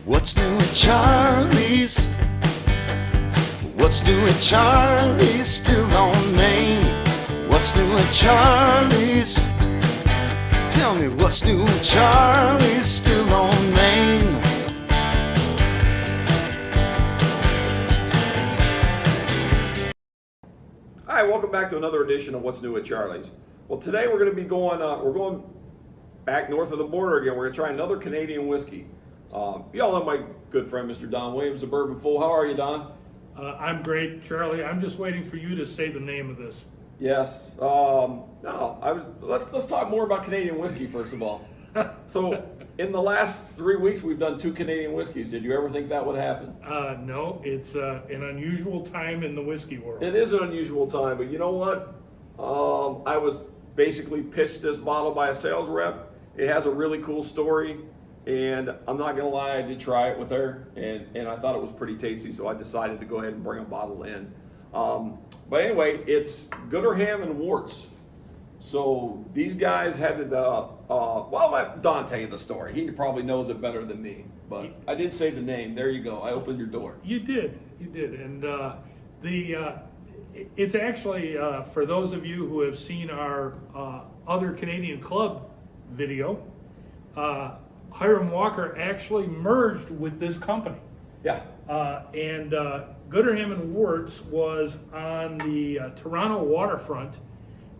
What's new at Charlie's? What's new at Charlie's? Still on Main. What's new at Charlie's? Tell me what's new at Charlie's? Still on Main. Hi, welcome back to another edition of What's New at Charlie's. Well, today we're going to be going, we're going back north of the border again. We're going to try another Canadian whiskey. You all know my good friend, Mr. Don Williams, the Bourbon Fool. How are you, Don? I'm great, Charlie. I'm just waiting for you to say the name of this. Yes. Let's talk more about Canadian whiskey first of all. So, in the last 3 weeks, we've done 2 Canadian whiskeys. Did you ever think that would happen? No, it's an unusual time in the whiskey world. It is an unusual time, but you know what? I was basically pitched this bottle by a sales rep. It has a really cool story, and I'm not gonna lie, I did try it with her, and I thought it was pretty tasty, so I decided to go ahead and bring a bottle in. But anyway, it's Gooderham Worts. So these guys had to, well, let Don tell you the story. He probably knows it better than me, but I did say the name. There you go. I opened your door. You did, and it's actually for those of you who have seen our other Canadian Club video. Hiram Walker actually merged with this company. Yeah. And Gooderham Worts was on the Toronto waterfront,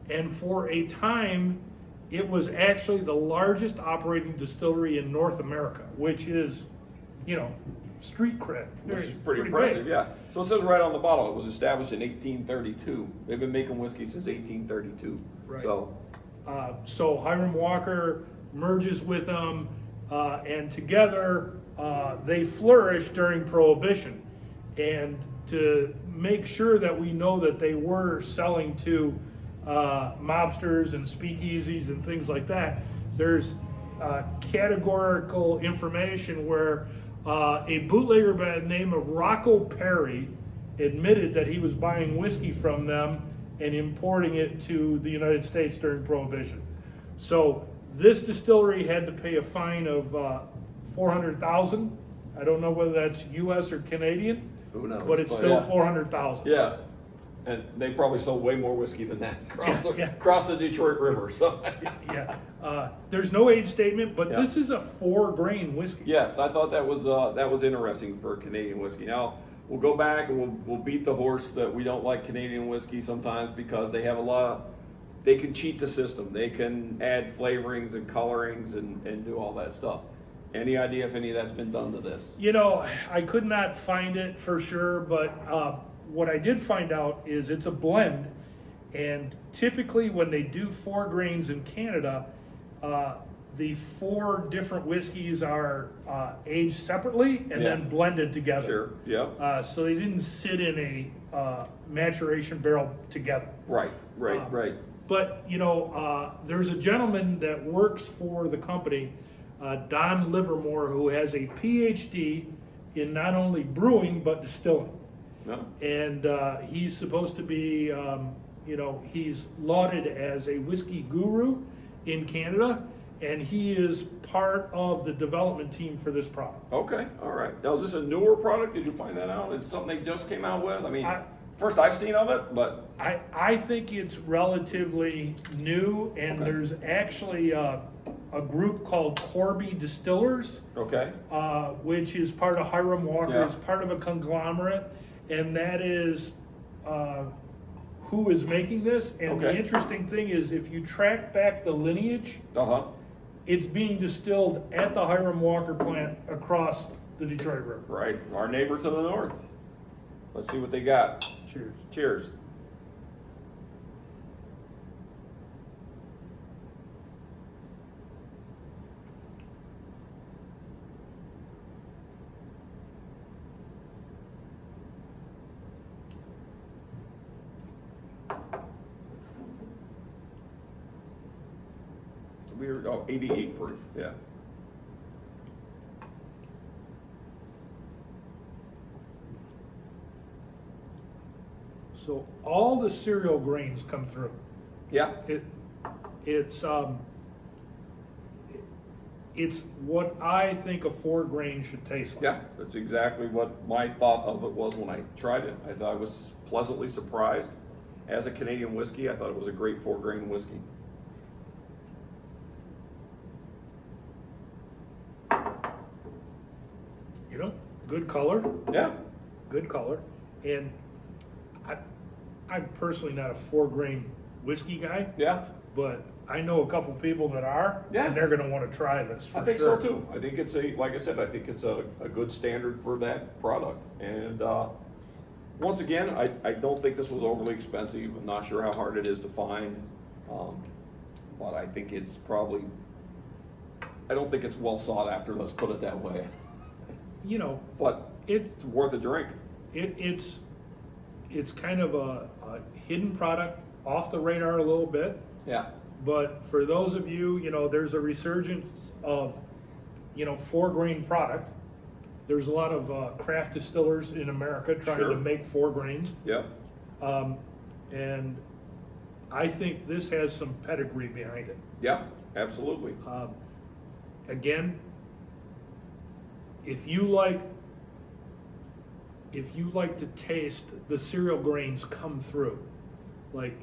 and for a time, it was actually the largest operating distillery in North America, which is, street cred. Which is pretty impressive, yeah. So it says right on the bottle, it was established in 1832. They've been making whiskey since 1832. Right. So Hiram Walker merges with them, and together they flourished during Prohibition. And to make sure that we know that they were selling to mobsters and speakeasies and things like that, there's categorical information where a bootlegger by the name of Rocco Perry admitted that he was buying whiskey from them and importing it to the United States during Prohibition. So this distillery had to pay a fine of $400,000. I don't know whether that's U.S. or Canadian. who knows? But it's still $400,000. Yeah. And they probably sold way more whiskey than that across the Detroit River. So Yeah. There's no age statement, but Yeah. this is a 4-grain whiskey. yes, I thought that was interesting for Canadian whiskey. Now we'll go back and we'll beat the horse that we don't like Canadian whiskey sometimes because they have they can cheat the system. They can add flavorings and colorings and do all that stuff. Any idea if any of that's been done to this? I could not find it for sure, but what I did find out is it's a blend, and typically when they do 4 grains in Canada, the 4 different whiskeys are aged separately and then blended together. Sure. Yeah. So they didn't sit in a maturation barrel together. Right. But there's a gentleman that works for the company, Don Livermore, who has a PhD in not only brewing but distilling. No. And he's supposed to be, he's lauded as a whiskey guru in Canada, and he is part of the development team for this product. Okay. All right. Now, is this a newer product? Did you find that out? It's something they just came out with? I mean, first I've seen of it, but I think it's relatively new, and Okay. there's actually a group called Corby Distillers, okay. which is part of Hiram Walker. Yeah. It's part of a conglomerate, and that is who is making this. And the Okay. interesting thing is, if you track back the lineage, Uh-huh. it's being distilled at the Hiram Walker plant across the Detroit River. Right. Our neighbor to the north. Let's see what they got. Cheers. Cheers. We're 88 proof, yeah. So all the cereal grains come through. Yeah. It's it's what I think a 4-grain should taste like. Yeah, that's exactly what my thought of it was when I tried it. I thought I was pleasantly surprised. As a Canadian whiskey, I thought it was a great 4-grain whiskey. You know, good color, Yeah, good color. And I'm personally not a 4-grain whiskey guy, yeah. but I know a couple people that are, Yeah. and they're gonna wanna try this for I think sure. so too. I think it's like I said, I think it's a good standard for that product. And once again, I don't think this was overly expensive. I'm not sure how hard it is to find. But I think it's probably, I don't think it's well sought after, let's put it that way. You know, But it's worth a drink. it's kind of a hidden product, off the radar a little bit. Yeah. But for those of you, you know, there's a resurgence of, you know, 4-grain product. There's a lot of craft distillers in America trying Sure. to make 4 grains. Yeah. And I think this has some pedigree behind it. Yeah, absolutely. Again, if you like to taste the cereal grains come through, like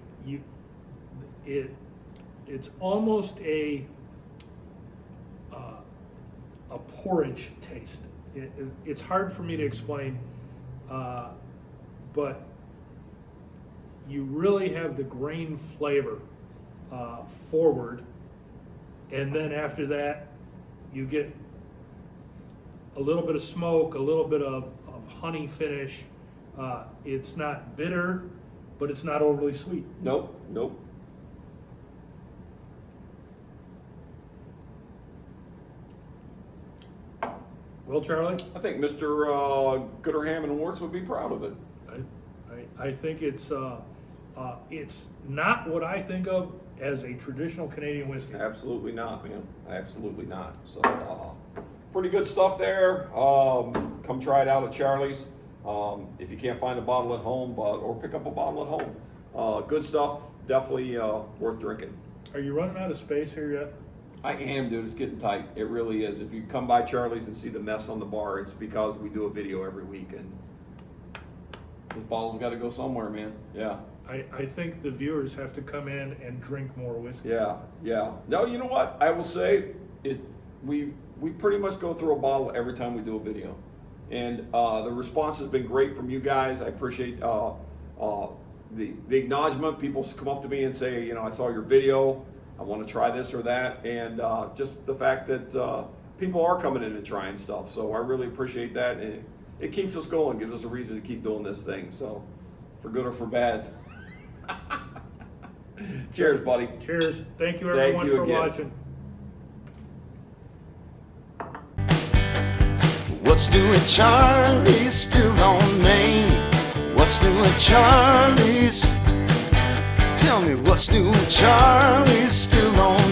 it's almost a porridge taste. It's hard for me to explain, but you really have the grain flavor forward, and then after that you get a little bit of smoke, a little bit of honey finish. It's not bitter, but it's not overly sweet. Nope, nope. Well, Charlie, I think Mr. Gooderham and Worts would be proud of it. I think it's not what I think of as a traditional Canadian whiskey. Absolutely not, man. Absolutely not. So, pretty good stuff there. Come try it out at Charlie's. If you can't find a bottle at home, or pick up a bottle at home. Good stuff. Definitely worth drinking. Are you running out of space here yet? I am, dude. It's getting tight. It really is. If you come by Charlie's and see the mess on the bar, it's because we do a video every week, and those bottles got to go somewhere, man. Yeah. I think the viewers have to come in and drink more whiskey. Yeah, yeah. No, you know what? I will say we pretty much go through a bottle every time we do a video, and the response has been great from you guys. I appreciate the acknowledgement. People come up to me and say, you know, I saw your video. I want to try this or that, and just the fact that people are coming in and trying stuff. So I really appreciate that, and it keeps us going, gives us a reason to keep doing this thing. So, for good or for bad. Cheers, buddy. Cheers. Thank you everyone Thank you for again. watching. What's new at Charlie's? Still on Main. What's new at Charlie's? Tell me what's new at Charlie's? Still on